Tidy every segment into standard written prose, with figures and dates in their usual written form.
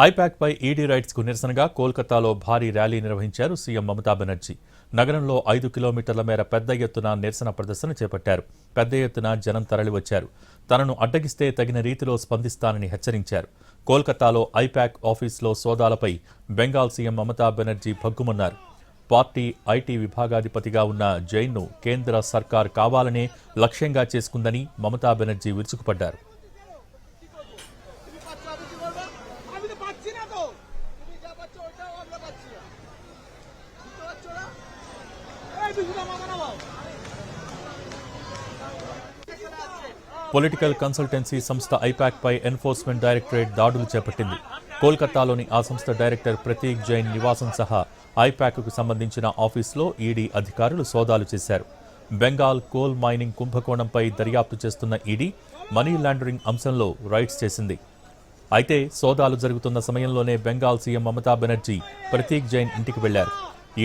I-PAC పై ED rights కు నిరసనగా కోల్కతాలో భారీ ర్యాలీ నిర్వహించారు సీఎం మమతా బెనర్జీ. నగరంలో 5 కిలోమీటర్ల మేర పెద్ద ఎత్తున నిరసన ప్రదర్శన చేపట్టారు. పెద్ద ఎత్తున జనం తరలివచ్చారు. తనను అడ్డగిస్తే తగిన రీతిలో స్పందిస్తానని హెచ్చరించారు. కోల్కతాలో ఐపాక్ ఆఫీసులో సోదాలపై బెంగాల్ సీఎం మమతా బెనర్జీ భగ్గుమన్నారు. పార్టీ ఐటీ విభాగాధిపతిగా ఉన్న జైన్ను కేంద్ర సర్కార్ కావాలనే లక్ష్యంగా చేసుకుందని మమతా బెనర్జీ విరుచుకుపడ్డారు. పొలిటికల్ కన్సల్టెన్సీ సంస్థ ఐపాక్ పై ఎన్ఫోర్స్మెంట్ డైరెక్టరేట్ దాడులు చేపట్టింది. కోల్కతాలోని ఆ సంస్థ డైరెక్టర్ ప్రతీక్ జైన్ నివాసం సహా ఐపాక్కు సంబంధించిన ఆఫీసులో ఈడీ అధికారులు సోదాలు చేశారు. బెంగాల్ కోల్ మైనింగ్ కుంభకోణంపై దర్యాప్తు చేస్తున్న ఈడీ మనీ లాండరింగ్ అంశంలో రైడ్స్ చేసింది. అయితే సోదాలు జరుగుతున్న సమయంలోనే బెంగాల్ సీఎం మమతా బెనర్జీ ప్రతీక్ జైన్ ఇంటికి వెళ్లారు.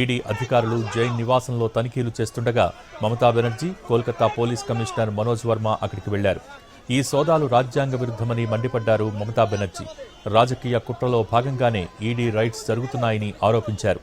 ఈడీ అధికారులు జైన్ నివాసంలో తనిఖీలు చేస్తుండగా మమతా బెనర్జీ, కోల్కతా పోలీస్ కమిషనర్ మనోజ్ వర్మ అక్కడికి వెళ్లారు. ఈ సోదాలు రాజ్యాంగ విరుద్ధమని మండిపడ్డారు మమతా బెనర్జీ. రాజకీయ కుట్రలో భాగంగానే ఈడీ రైడ్స్ జరుగుతున్నాయని ఆరోపించారు.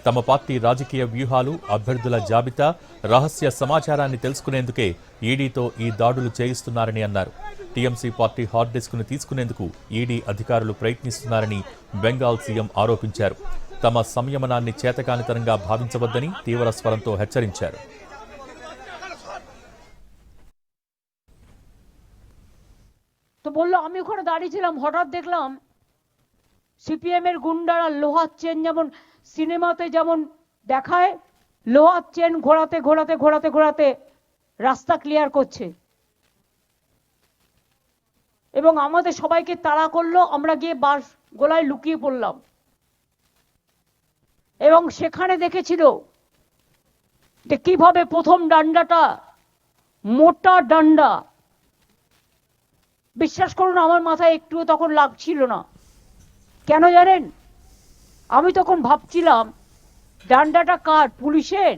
తమ పార్టీ రాజకీయ వ్యూహాలు, అభ్యర్థుల జాబితా, రహస్య సమాచారాన్ని తెలుసుకునేందుకే ఈడీతో ఈ దాడులు చేయిస్తున్నారని అన్నారు. టీఎంసీ పార్టీ హార్డ్ డిస్క్ను తీసుకునేందుకు ఈడీ అధికారులు ప్రయత్నిస్తున్నారని బెంగాల్ సీఎం ఆరోపించారు. తమ సంయమనాన్ని చేతకానితనంగా భావించవద్దని తీవ్ర స్వరంతో హెచ్చరించారు. তো বললো আমি ওখানে দাঁড়িয়েছিলাম, হঠাৎ দেখলাম সিপিএম এর গুন্ডারা লোহার চেন যেমন সিনেমাতে যেমন দেখায় লোহার চেন ঘোরাতে ঘোরাতে ঘোরাতে ঘোরাতে রাস্তা ক্লিয়ার করছে এবং আমাদের সবাইকে তাড়া করলো। আমরা গিয়ে বাস গোলায় লুকিয়ে পড়লাম এবং সেখানে দেখেছিল যে কিভাবে প্রথম ডান্ডাটা মোটা ডান্ডা, বিশ্বাস করুন আমার মাথায় একটুও তখন লাগছিল না। কেন জানেন? আমি তখন ভাবছিলাম ডান্ডাটা কার, পুলিশের?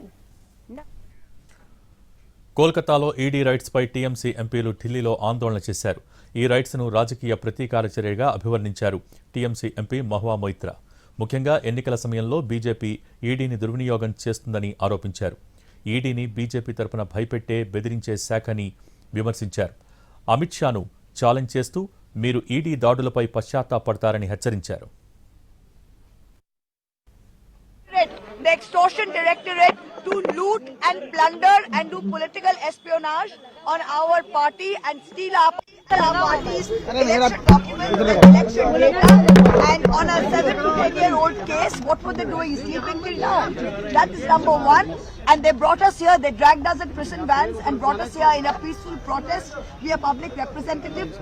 కోల్కతాలో ఈడీ రైట్స్ పై టీఎంసీ ఎంపీలు ఢిల్లీలో ఆందోళన చేశారు. ఈ రైట్స్ ను రాజకీయ ప్రతీకార చర్యగా అభివర్ణించారు టీఎంసీ ఎంపీ మహువా మొయిత్రా. ముఖ్యంగా ఎన్నికల సమయంలో బీజేపీ ఈడీని దుర్వినియోగం చేస్తుందని ఆరోపించారు. ఈడీని బీజేపీ తరపున భయపెట్టే, బెదిరించే శాఖని విమర్శించారు. అమిత్ షాను ఛాలెంజ్ చేస్తూ మీరు ఈడీ దాడులపై పశ్చాత్తాపడతారని హెచ్చరించారు. The extortion directorate to loot and plunder and do political espionage on our party and steal our party's election documents and election data. And on a 7 to 10-year-old case, what were they doing? Sleeping till now? That is number one. And they brought us here, they dragged us in prison vans and brought us here in a peaceful protest. We are public representatives.